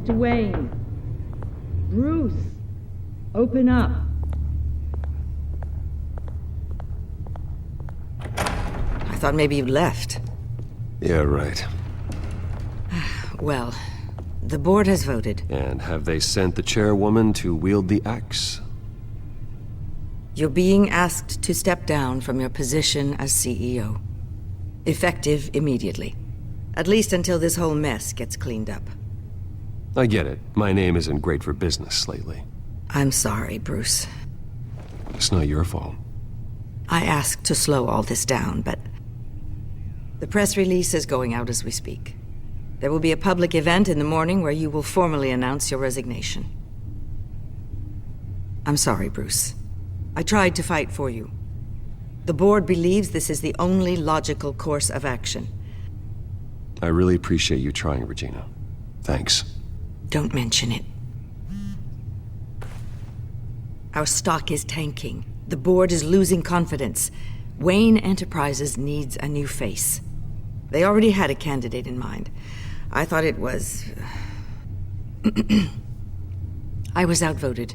Mr. Wayne. Bruce, open up. I thought maybe you'd left. Yeah, right. Well, the board has voted. And have they sent the chairwoman to wield the axe? You're being asked to step down from your position as CEO. Effective immediately. At least until this whole mess gets cleaned up. I get it. My name isn't great for business lately. I'm sorry, Bruce. It's not your fault. I asked to slow all this down, but the press release is going out as we speak. There will be a public event in the morning where you will formally announce your resignation. I'm sorry, Bruce. I tried to fight for you. The board believes this is the only logical course of action. I really appreciate you trying, Regina. Thanks. Don't mention it. Our stock is tanking. The board is losing confidence. Wayne Enterprises needs a new face. They already had a candidate in mind. I thought it was... I was outvoted.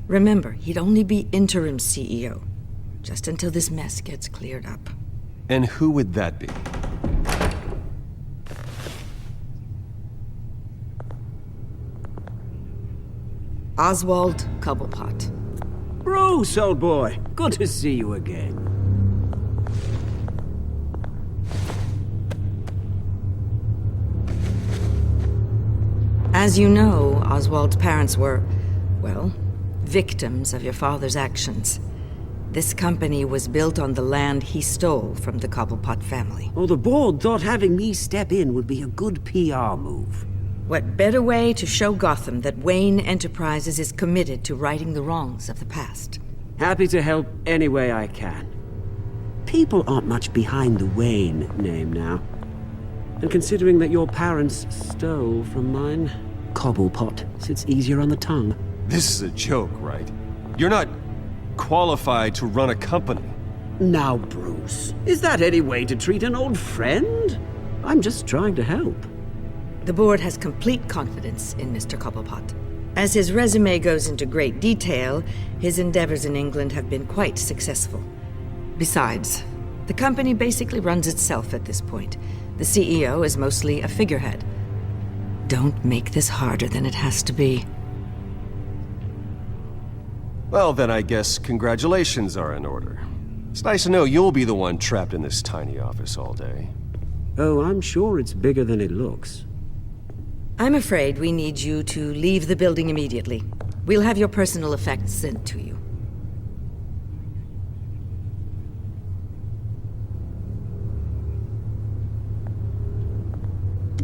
Remember, he'd only be interim CEO, just until this mess gets cleared up. And who would that be? Oswald Cobblepot. Bruce, old boy. Good to see you again. As you know, Oswald's parents were, well, victims of your father's actions. This company was built on the land he stole from the Cobblepot family. Oh, the board thought having me step in would be a good PR move. What better way to show Gotham that Wayne Enterprises is committed to righting the wrongs of the past? Happy to help any way I can. People aren't much behind the Wayne name now. And considering that your parents stole from mine, Cobblepot sits easier on the tongue. This is a joke, right? You're not qualified to run a company. Now, Bruce, is that any way to treat an old friend? I'm just trying to help. The board has complete confidence in Mr. Cobblepot. As his resume goes into great detail, his endeavors in England have been quite successful. Besides, the company basically runs itself at this point. The CEO is mostly a figurehead. Don't make this harder than it has to be. Well, then I guess congratulations are in order. It's nice to know you'll be the one trapped in this tiny office all day. Oh, I'm sure it's bigger than it looks. I'm afraid we need you to leave the building immediately. We'll have your personal effects sent to you.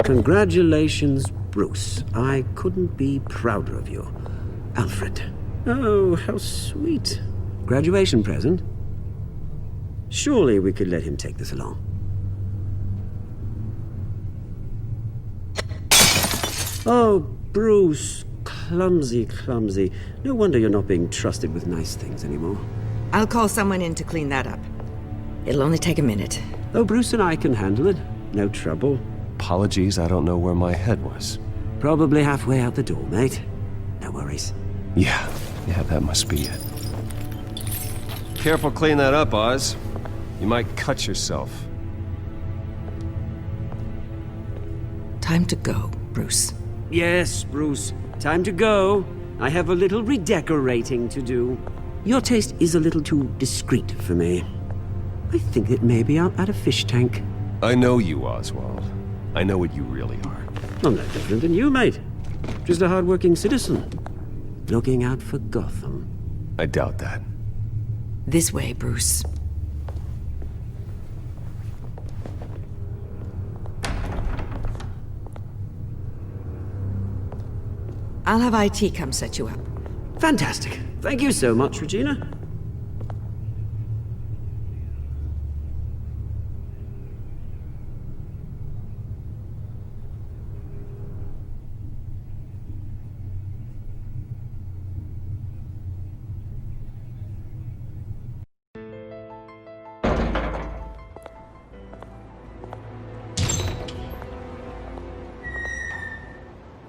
Congratulations, Bruce. I couldn't be prouder of you. Alfred. Oh, how sweet. Graduation present? Surely we could let him take this along. Oh, Bruce. Clumsy, clumsy. No wonder you're not being trusted with nice things anymore. I'll call someone in to clean that up. It'll only take a minute. Oh, Bruce and I can handle it. No trouble. Apologies, I don't know where my head was. Probably halfway out the door, mate. No worries. Yeah, that must be it. Careful clean that up, Oz. You might cut yourself. Time to go, Bruce. Yes, Bruce. Time to go. I have a little redecorating to do. Your taste is a little too discreet for me. I think that maybe I'll add a fish tank. I know you, Oswald. I know what you really are. I'm no different than you, mate. Just a hard-working citizen. Looking out for Gotham. I doubt that. This way, Bruce. I'll have IT come set you up. Fantastic. Thank you so much, Regina.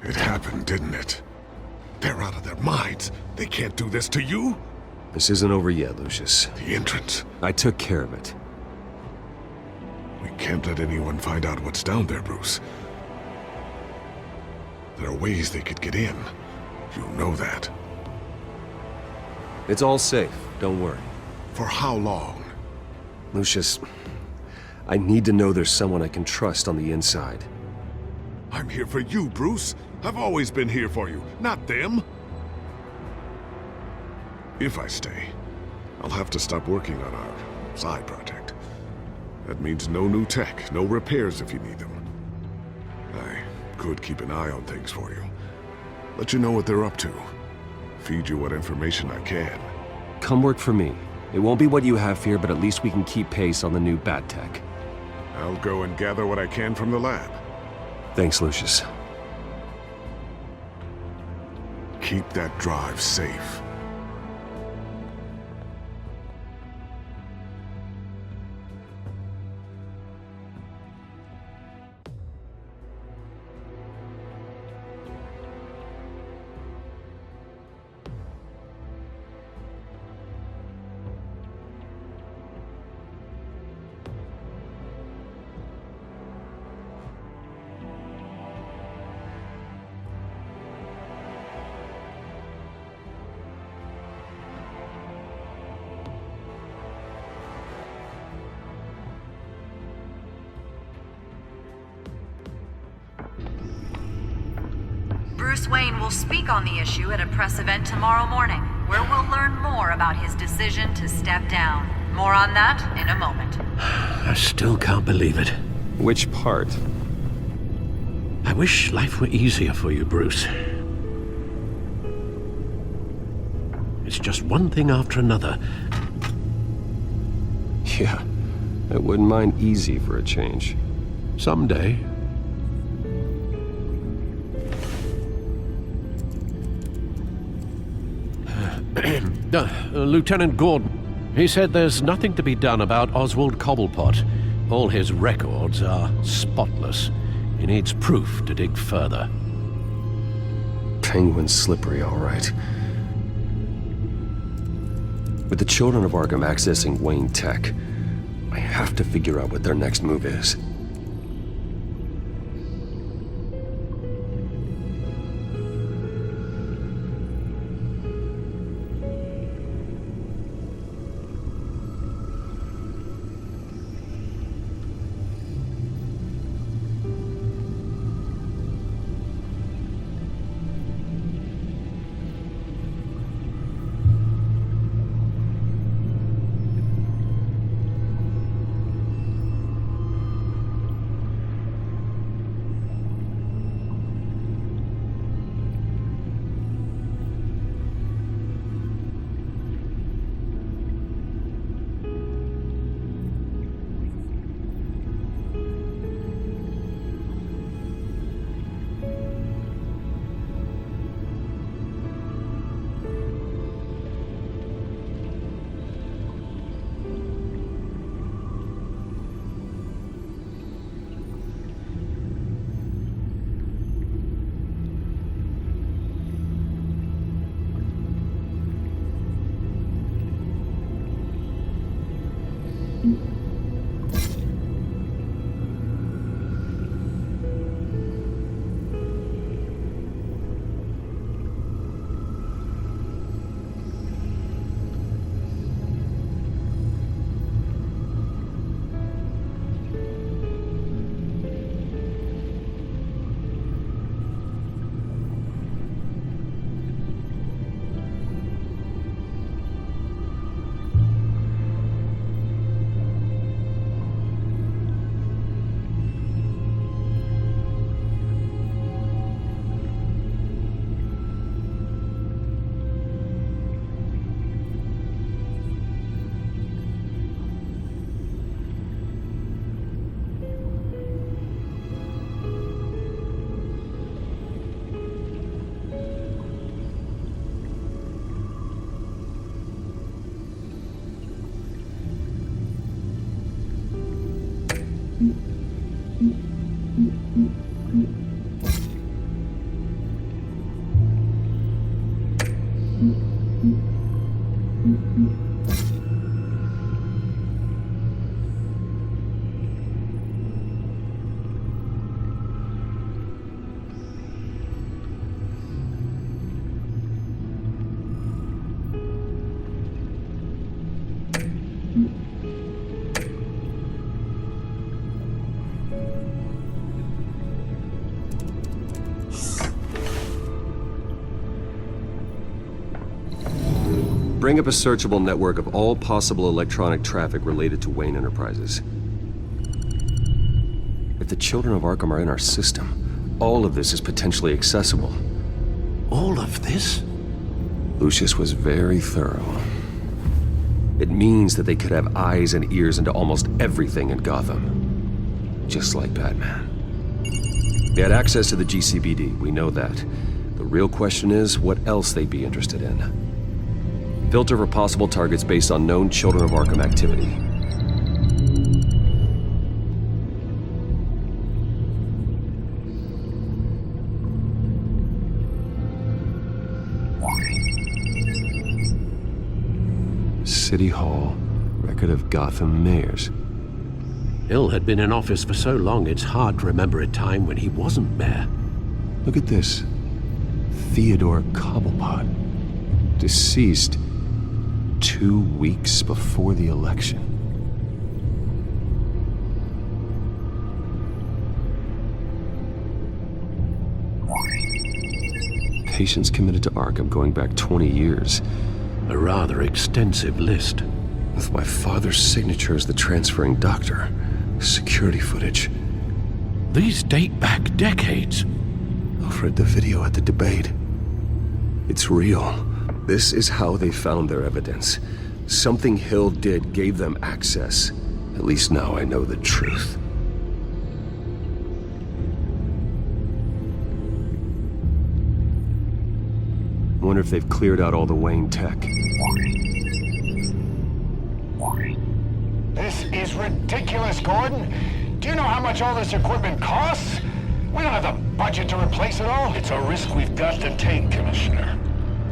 It happened, didn't it? They're out of their minds. They can't do this to you. This isn't over yet, Lucius. The entrance. I took care of it. We can't let anyone find out what's down there, Bruce. There are ways they could get in. You know that. It's all safe, don't worry. For how long? Lucius, I need to know there's someone I can trust on the inside. I'm here for you, Bruce. I've always been here for you, not them. If I stay, I'll have to stop working on our side project. That means no new tech, no repairs if you need them. I could keep an eye on things for you. Let you know what they're up to. Feed you what information I can. Come work for me. It won't be what you have here, but at least we can keep pace on the new bat tech. I'll go and gather what I can from the lab. Thanks, Lucius. Keep that drive safe. Bruce Wayne will speak on the issue at a press event tomorrow morning, where we'll learn more about his decision to step down. More on that in a moment. I still can't believe it. Which part? I wish life were easier for you, Bruce. It's just one thing after another. Yeah, I wouldn't mind easy for a change. Someday. Lieutenant Gordon, he said there's nothing to be done about Oswald Cobblepot. All his records are spotless. He needs proof to dig further. Penguin's slippery, all right. With the children of Arkham accessing Wayne Tech, I have to figure out what their next move is. Bring up a searchable network of all possible electronic traffic related to Wayne Enterprises. If the children of Arkham are in our system, all of this is potentially accessible. All of this? Lucius was very thorough. It means that they could have eyes and ears into almost everything in Gotham. Just like Batman. They had access to the GCPD, we know that. The real question is, what else they'd be interested in. Filter for possible targets based on known Children of Arkham activity. City Hall, record of Gotham mayors. Hill had been in office for so long, it's hard to remember a time when he wasn't mayor. Look at this. Theodore Cobblepot. Deceased 2 weeks before the election. Patients committed to Arkham going back 20 years. A rather extensive list. With my father's signature as the transferring doctor. Security footage. These date back decades. I've read the video at the debate. It's real. This is how they found their evidence. Something Hill did gave them access. At least now I know the truth. Wonder if they've cleared out all the Wayne tech. This is ridiculous, Gordon. Do you know how much all this equipment costs? We don't have the budget to replace it all. It's a risk we've got to take, Commissioner.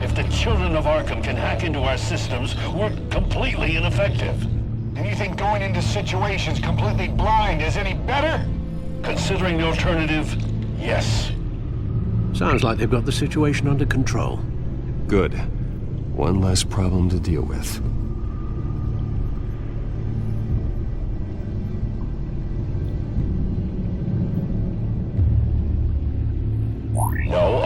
If the children of Arkham can hack into our systems, we're completely ineffective. And you think going into situations completely blind is any better? Considering the alternative, yes. Sounds like they've got the situation under control. Good. One less problem to deal with. No,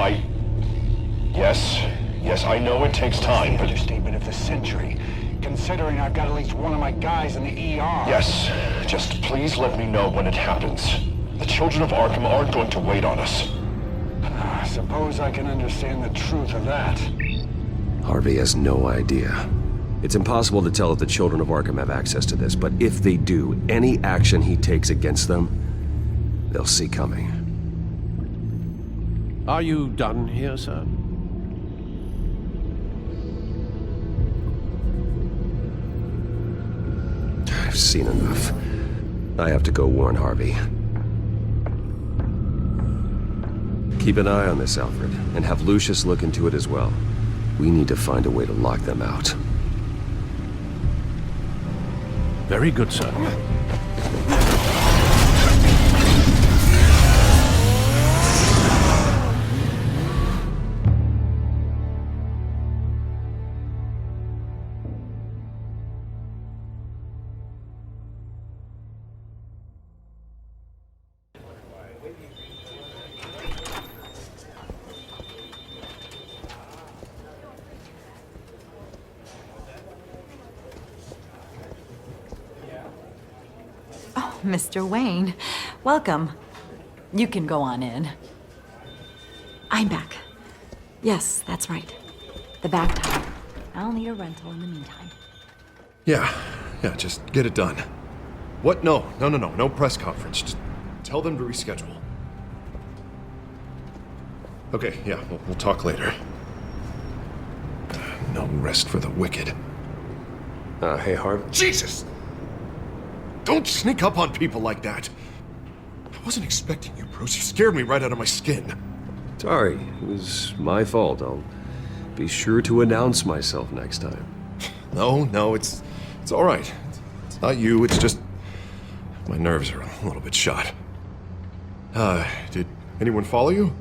Yes, I know it takes time, but... Understatement of the century. Considering I've got at least one of my guys in the ER. Yes, just please let me know when it happens. The children of Arkham aren't going to wait on us. I suppose I can understand the truth of that. Harvey has no idea. It's impossible to tell if the children of Arkham have access to this, but if they do, any action he takes against them, they'll see coming. Are you done here, sir? I've seen enough. I have to go warn Harvey. Keep an eye on this, Alfred, and have Lucius look into it as well. We need to find a way to lock them out. Very good, sir. Mr. Wayne, welcome. You can go on in. I'm back. Yes, that's right. The back tire. I'll need a rental in the meantime. Yeah, just get it done. What? No press conference. Just tell them to reschedule. Okay, yeah, we'll talk later. No rest for the wicked. Hey, Harv. Jesus! Don't sneak up on people like that. I wasn't expecting you, Bruce. You scared me right out of my skin. Sorry, it was my fault. I'll be sure to announce myself next time. No, it's all right. It's not you, it's just my nerves are a little bit shot. Did anyone follow you?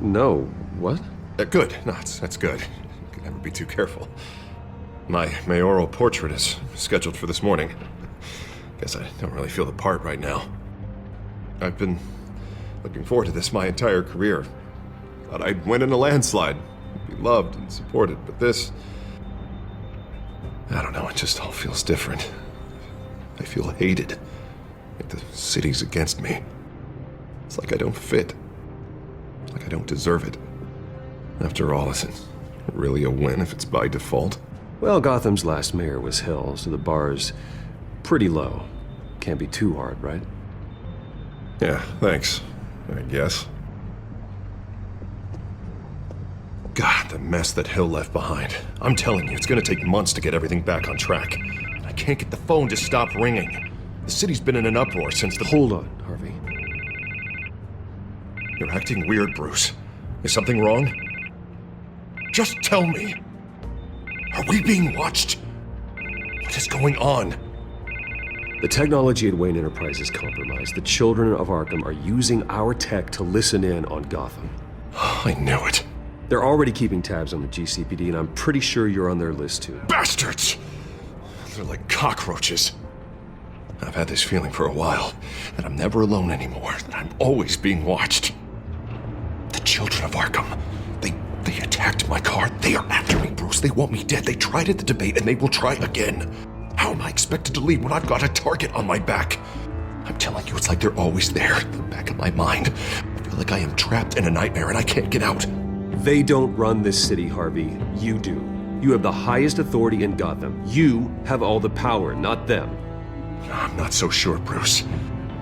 No, what? Good. No, that's good. You can never be too careful. My mayoral portrait is scheduled for this morning. Guess I don't really feel the part right now. I've been looking forward to this my entire career. Thought I'd win in a landslide, be loved and supported, but this... I don't know, it just all feels different. I feel hated. Like the city's against me. It's like I don't fit. Like I don't deserve it. After all, is it really a win if it's by default? Well, Gotham's last mayor was Hill, so the bar's pretty low. Can't be too hard, right? Yeah, thanks. I guess. God, the mess that Hill left behind. I'm telling you, it's gonna take months to get everything back on track. I can't get the phone to stop ringing. The city's been in an uproar since the— Hold on, Harvey. You're acting weird, Bruce. Is something wrong? Just tell me. Are we being watched? What is going on? The technology at Wayne Enterprise is compromised. The children of Arkham are using our tech to listen in on Gotham. I knew it. They're already keeping tabs on the GCPD, and I'm pretty sure you're on their list too. Bastards! They're like cockroaches. I've had this feeling for a while, that I'm never alone anymore, that I'm always being watched. The children of Arkham, they attacked my car. They are after me, Bruce. They want me dead. They tried at the debate, and they will try again. How am I expected to leave when I've got a target on my back? I'm telling you, it's like they're always there, in the back of my mind. I feel like I am trapped in a nightmare and I can't get out. They don't run this city, Harvey. You do. You have the highest authority in Gotham. You have all the power, not them. I'm not so sure, Bruce.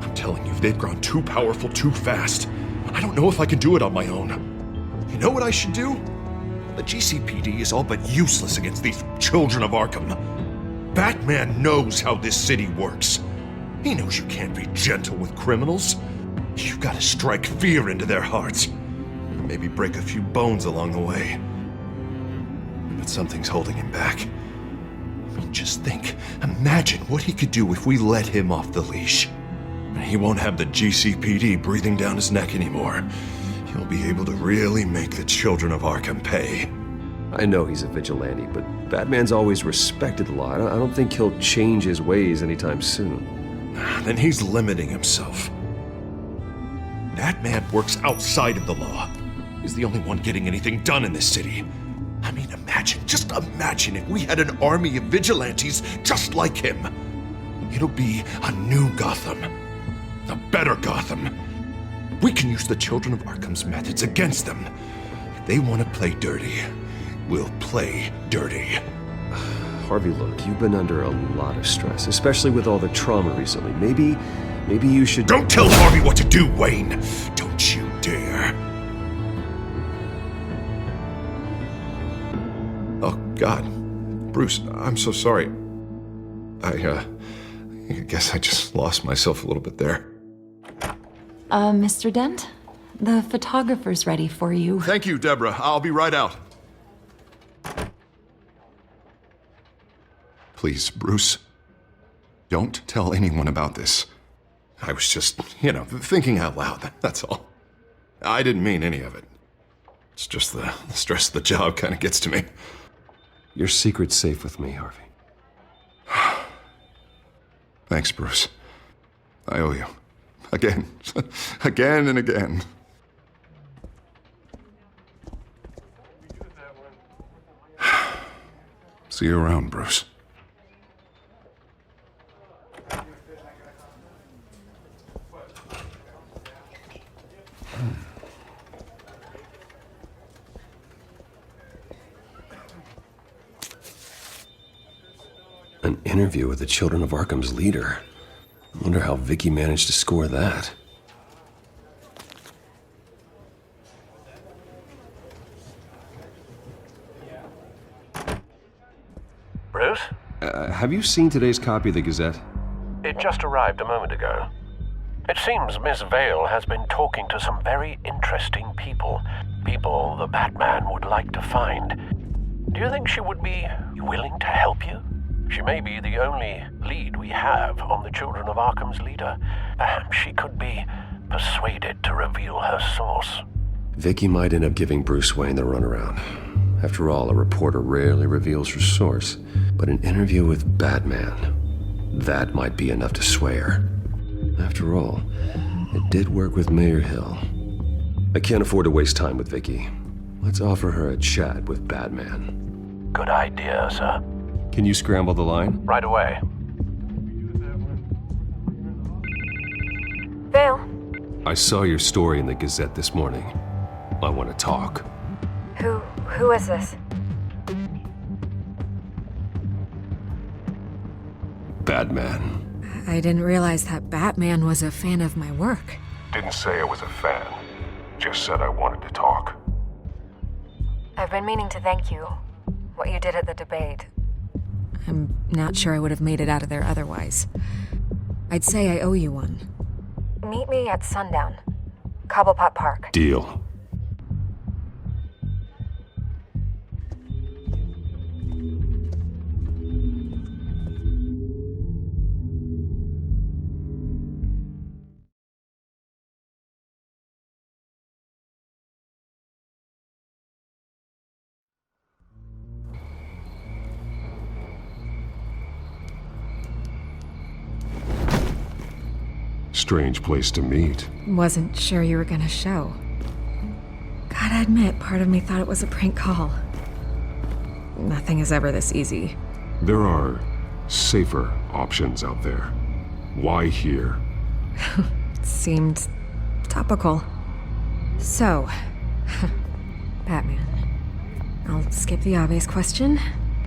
I'm telling you, they've grown too powerful too fast. I don't know if I can do it on my own. You know what I should do? The GCPD is all but useless against these children of Arkham. Batman knows how this city works. He knows you can't be gentle with criminals. You've got to strike fear into their hearts. Maybe break a few bones along the way. But something's holding him back. I mean, just think. Imagine what he could do if we let him off the leash. He won't have the GCPD breathing down his neck anymore. He'll be able to really make the children of Arkham pay. I know he's a vigilante, but Batman's always respected the law. I don't think he'll change his ways anytime soon. Then he's limiting himself. That man works outside of the law. He's the only one getting anything done in this city. I mean, just imagine if we had an army of vigilantes just like him. It'll be a new Gotham. A better Gotham. We can use the children of Arkham's methods against them. If they want to play dirty, we'll play dirty. Harvey, look, you've been under a lot of stress, especially with all the trauma recently. Maybe you should— Don't tell Harvey what to do, Wayne! Don't you dare! Oh, God. Bruce, I'm so sorry. I guess I just lost myself a little bit there. Mr. Dent? The photographer's ready for you. Thank you, Deborah. I'll be right out. Please, Bruce, don't tell anyone about this. I was just, thinking out loud, that's all. I didn't mean any of it. It's just the stress of the job kind of gets to me. Your secret's safe with me, Harvey. Thanks, Bruce. I owe you. Again. Again and again. See you around, Bruce. An interview with the Children of Arkham's leader. I wonder how Vicky managed to score that. Bruce? Have you seen today's copy of the Gazette? It just arrived a moment ago. It seems Miss Vale has been talking to some very interesting people. People the Batman would like to find. Do you think she would be willing to help you? She may be the only lead we have on the Children of Arkham's leader. Perhaps she could be persuaded to reveal her source. Vicky might end up giving Bruce Wayne the runaround. After all, a reporter rarely reveals her source. But an interview with Batman, that might be enough to sway her. After all, it did work with Mayor Hill. I can't afford to waste time with Vicky. Let's offer her a chat with Batman. Good idea, sir. Can you scramble the line? Right away. Vale. I saw your story in the Gazette this morning. I want to talk. Who is this? Batman. I didn't realize that Batman was a fan of my work. Didn't say I was a fan. Just said I wanted to talk. I've been meaning to thank you. What you did at the debate. I'm not sure I would have made it out of there otherwise. I'd say I owe you one. Meet me at sundown. Cobblepot Park. Deal. Strange place to meet. Wasn't sure you were gonna show. Gotta admit, part of me thought it was a prank call. Nothing is ever this easy. There are safer options out there. Why here? Seemed topical. So, Batman. I'll skip the obvious question.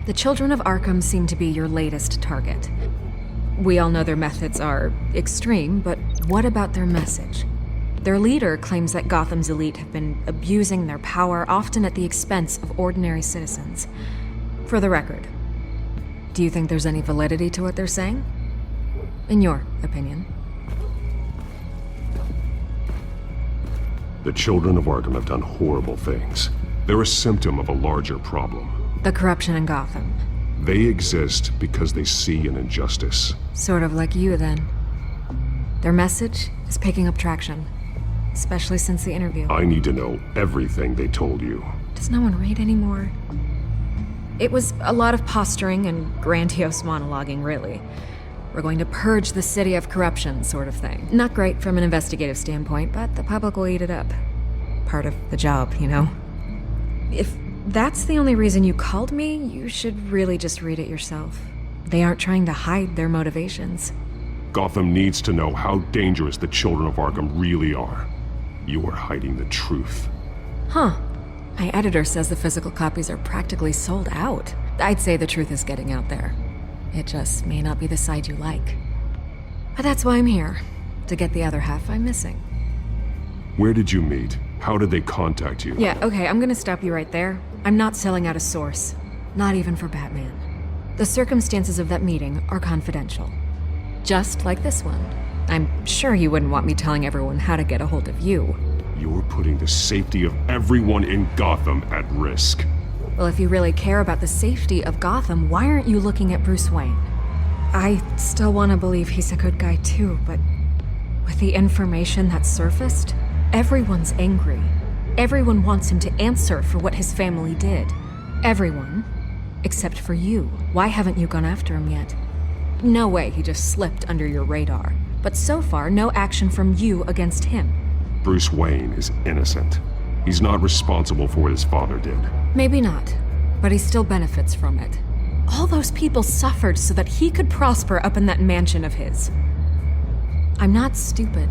The children of Arkham seem to be your latest target. We all know their methods are extreme, but what about their message? Their leader claims that Gotham's elite have been abusing their power, often at the expense of ordinary citizens. For the record, do you think there's any validity to what they're saying? In your opinion? The children of Arkham have done horrible things. They're a symptom of a larger problem. The corruption in Gotham. They exist because they see an injustice. Sort of like you, then. Their message is picking up traction, especially since the interview. I need to know everything they told you. Does no one read anymore? It was a lot of posturing and grandiose monologuing, really. We're going to purge the city of corruption, sort of thing. Not great from an investigative standpoint, but the public will eat it up. Part of the job, you know? If that's the only reason you called me, you should really just read it yourself. They aren't trying to hide their motivations. Gotham needs to know how dangerous the children of Arkham really are. You are hiding the truth. Huh. My editor says the physical copies are practically sold out. I'd say the truth is getting out there. It just may not be the side you like. But that's why I'm here, to get the other half I'm missing. Where did you meet? How did they contact you? Yeah, okay, I'm gonna stop you right there. I'm not selling out a source. Not even for Batman. The circumstances of that meeting are confidential. Just like this one. I'm sure you wouldn't want me telling everyone how to get a hold of you. You're putting the safety of everyone in Gotham at risk. Well, if you really care about the safety of Gotham, why aren't you looking at Bruce Wayne? I still want to believe he's a good guy too, but with the information that surfaced, everyone's angry. Everyone wants him to answer for what his family did. Everyone, except for you. Why haven't you gone after him yet? No way he just slipped under your radar. But so far, no action from you against him. Bruce Wayne is innocent. He's not responsible for what his father did. Maybe not, but he still benefits from it. All those people suffered so that he could prosper up in that mansion of his. I'm not stupid.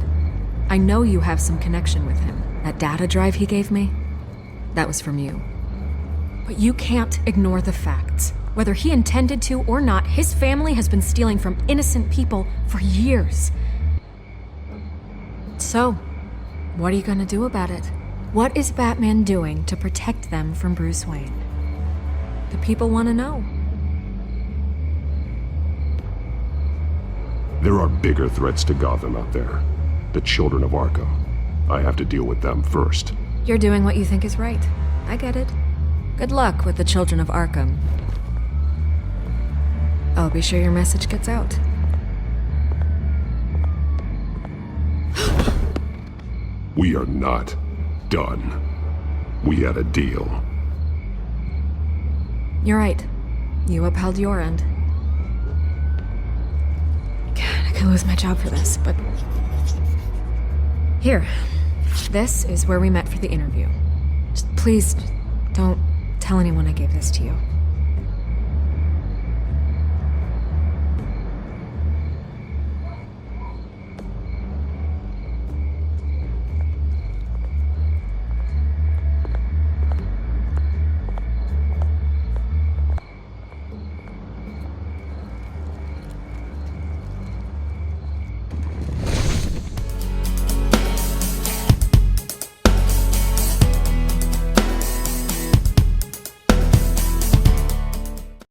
I know you have some connection with him. That data drive he gave me, that was from you. But you can't ignore the facts. Whether he intended to or not, his family has been stealing from innocent people for years. So, what are you gonna do about it? What is Batman doing to protect them from Bruce Wayne? The people want to know. There are bigger threats to Gotham out there. The children of Arkham. I have to deal with them first. You're doing what you think is right. I get it. Good luck with the children of Arkham. I'll be sure your message gets out. We are not done. We had a deal. You're right. You upheld your end. God, I could lose my job for this, but... Here. This is where we met for the interview. Just please, don't tell anyone I gave this to you.